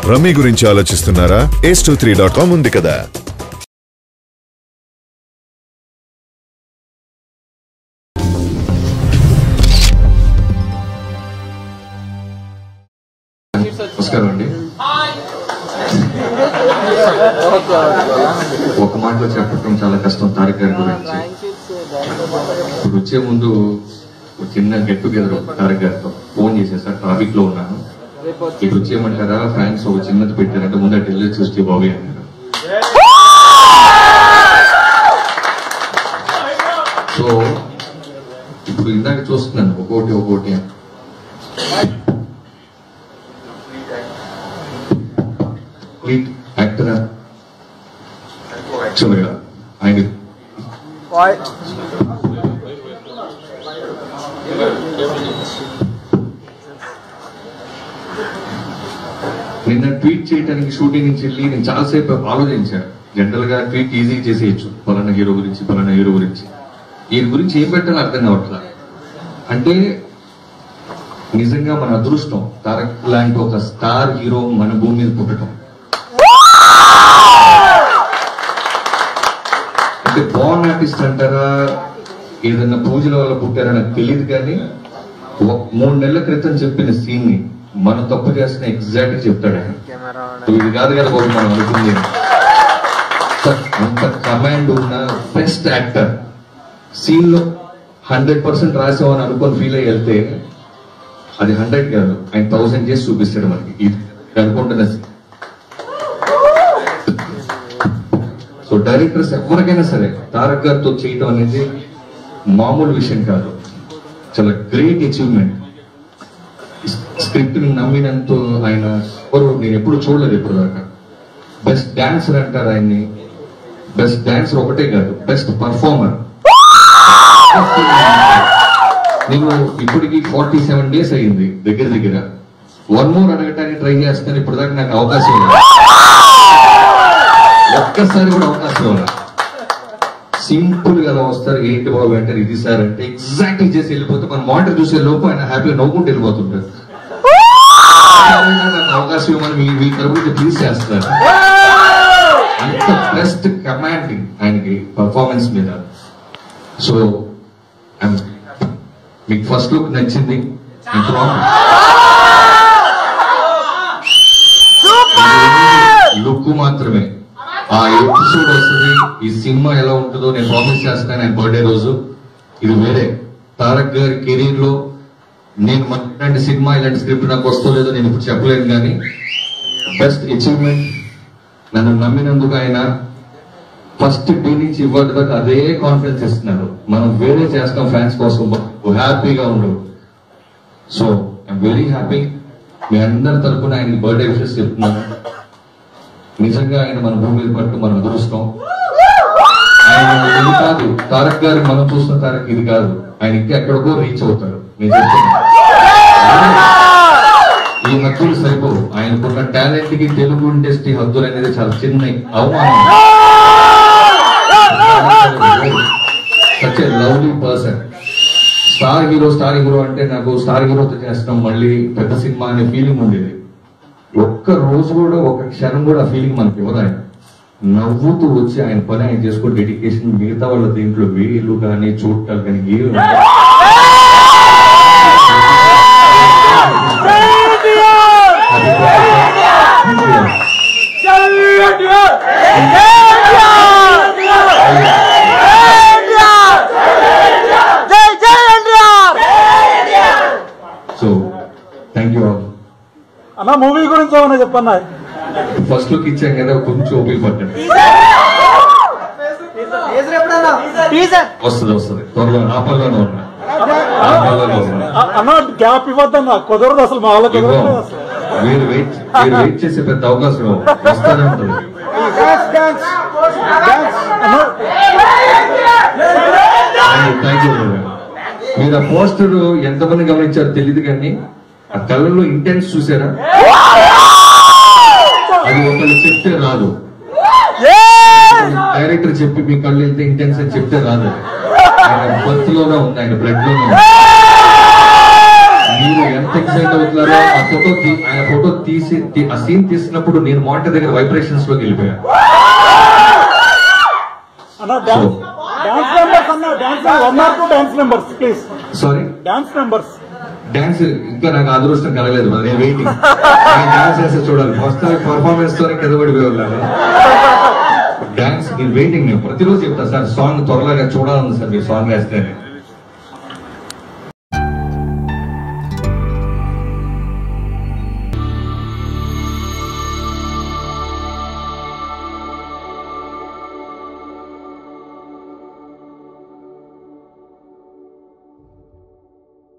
Rummy గురించి ఆలోచిస్తున్నారా? ace23.com ఉంది కదా. నమస్కారం అండి. ఒక మాటలో చెప్పడం చాలా కష్టం తారక్ గారి గురించి. ఇప్పుడు వచ్చే ముందు చిన్న గెట్ టుగెదర్ తారక్ గారితో ఫోన్ చేసేసారు, ట్రాఫిక్ లో ఉన్నాను, ఇప్పుడు వచ్చేయమంటారా ఫ్యాన్స్ ఒక చిన్నది పెట్టారంటే ముందు ఢిల్లీ చూస్తే బాబీ అన్నారు. సో ఇప్పుడు ఇందాక చూస్తున్నాను ఒక్కోటి యాక్టర్ యాక్చువల్గా ఆయన నిన్న ట్వీట్ చేయడానికి షూటింగ్ నుంచి వెళ్ళి నేను చాలాసేపు ఆలోచించాను. జనరల్ గా ట్వీట్ ఈజీ చేసేయచ్చు, పలానా హీరో గురించి ఈయన గురించి ఏం పెట్టాలో అర్థం కావట్లా. అంటే నిజంగా మన అదృష్టం తారక్ లాంటి ఒక స్టార్ హీరో మన భూమి మీద పుట్టడం. అంటే బాన్ ఆర్టిస్ట్ అంటారా, ఏదన్నా పూజల వల్ల పుట్టారా నాకు తెలియదు, కానీ 3 నెలల క్రితం చెప్పిన సీన్ ని మనం తప్పు చేస్తున్న ఎగ్జాక్ట్ చెప్తాడు ఆయన. ఇది కాదు కదా బాబు మనం అనుకుంది. అంత కమాండ్ ఉన్న బెస్ట్ యాక్టర్ సీన్ లో 100% రాసామని అనుకొని ఫీల్ అయ్యి వెళ్తే అది 100 కాదు, ఆయన 1000 చేసి చూపిస్తాడు మనకి. ఇది అనుకుంటున్న సో డైరెక్టర్స్ ఎవరికైనా సరే తారక్ గారితో చేయటం అనేది మామూలు విషయం కాదు, చాలా గ్రేట్ అచీవ్మెంట్. స్క్రిప్ట్ ని నమ్మినంత ఆయన ఎవరు నేను ఎప్పుడు చూడలేదు ఇప్పుడు దాకా. బెస్ట్ డాన్సర్ అంటారు ఆయన్ని. బెస్ట్ డాన్సర్ ఒకటే కాదు, బెస్ట్ పర్ఫార్మర్. నేను ఇప్పటికి 47 days అయ్యింది దగ్గర 1 more అడగటానికి ట్రై చేస్తాను. ఇప్పుడు దాకా నాకు అవకాశం లేదు, ఒక్కసారి కూడా అవకాశం లేదు. సింపుల్ గా అలా వస్తారు, ఏంటి బాబు అంటే ఇది సార్ అంటే ఎగ్జాక్ట్ చేసి వెళ్ళిపోతే మన మానిటర్ చూసే లోపు ఆయన హ్యాపీగా నవ్వుకుంటూ వెళ్ళిపోతుంటారు. నాకు అవకాశం ఇవ్వమని మీ తరపున ప్లీజ్ చేస్తారు. అంత బెస్ట్ కమాండింగ్ ఆయనకి పర్ఫార్మెన్స్ మీద. సో మీకు ఫస్ట్ లుక్ నచ్చింది, లుక్ మాత్రమే. ఆ ఎపిసోడ్ వస్తుంది, ఈ సినిమా ఎలా ఉంటుందో నేను ప్రామిస్ చేస్తాను. ఆయన బర్త్డే రోజు ఇది వేరే. తారక్ గారి కెరీర్ లో నేను ఇలాంటి సినిమా ఇలాంటి స్క్రిప్ట్ నాకు వస్తో లేదో నేను ఇప్పుడు చెప్పలేను, కానీ బెస్ట్ అచీవ్మెంట్. నన్ను నమ్మినందుకు ఆయన ఫస్ట్ డే నుంచి ఇవ్వదు దాకా అదే కాన్ఫిడెన్స్ ఇస్తున్నారు. మనం వేరే చేస్తాం ఫ్యాన్స్ కోసం, హ్యాపీగా ఉండవు. So I'm very happy. మీ అందరి తరఫున ఆయనకి బర్త్డే విషెస్ చెప్తున్నాను. నిజంగా ఆయన మన భూమి మీద పట్టు మనం అదృష్టం. ఆయన ఇది కాదు తారక్ గారు, మనం చూస్తున్న తారక్ ఇది కాదు, ఆయన ఇంకా ఎక్కడికో రీచ్ అవుతారు. నేను చెప్తున్నాను ఈ హద్దులు సరిపోవు. ఆయనకున్న టాలెంట్ కి తెలుగు ఇండస్ట్రీ హద్దులు అనేది చాలా చిన్న అవమానం. Such a lovely person. Star hero అంటే నాకు స్టార్ హీరోతో చేస్తాం మళ్ళీ పెద్ద సినిమా అనే ఫీలింగ్ ఉండేది. ఒక్క రోజు కూడా ఒక క్షణం కూడా ఆ ఫీలింగ్ మనకి ఇవ్వదు. ఆయన నవ్వుతూ వచ్చి ఆయన పని ఆయన చేసుకో డెడికేషన్. మిగతా వాళ్ళ దీంట్లో వేలు కానీ చూడటాలు కానీ ఏమి సో థ్యాంక్ యూ ఆల్. అన్న మూవీ గురించి ఏమన్నా చెప్పన్నా? ఫస్ట్ లుక్ ఇచ్చాం కదా, కొంచెం ఓపిక పట్టండి. వస్తుంది త్వరలో ఆ పనిలోనే ఉన్నా. అన్న గ్యాప్ ఇవ్వద్దన్నా, కుదరదు అసలు మా వాళ్ళకి. మీరు వెయిట్ చేసే పెద్ద అవకాశం వస్తానే ఉంటుంది. Thank you. మీరు ఆ పోస్టర్ ఎంతమంది గమనించారో తెలియదు, కానీ ఆ కళ్ళల్లో ఇంటెన్స్ చూసారా? అది ఒకళ్ళు చెప్తే రాదు. డైరెక్టర్ చెప్పి మీ కళ్ళు వెళ్తే ఇంటెన్స్ అని చెప్తే రాదు. ఆయన బర్త్ లోనే ఉంది, ఆయన బ్లడ్ లోనే ఉంది. మీరు ఎంత ఎక్సైట్ అవుతున్నారో ఆయన ఫోటో తీసి ఆ సీన్ తీసినప్పుడు నేను మానిటర్ దగ్గర వైబ్రేషన్స్ లోకి వెళ్ళిపోయాను. అన్న డాన్స్ మెంబర్స్ అన్న dance 1 or 2 dance members please. Sorry, dance members dance ఇంకా నాకు అదృష్టం కలగలేదు. నేను వెయిటింగ్ డాన్స్ చేస్తే చూడాలి. ఫస్ట్ పర్ఫార్మెన్స్ తోనే కింద పడిపోయాను. డాన్స్ నేను వెయిటింగ్. నేను ప్రతిరోజు చెప్తా సార్ సాంగ్ త్వరగా చూడాలని సార్ మీరు సాంగ్ వేస్తే.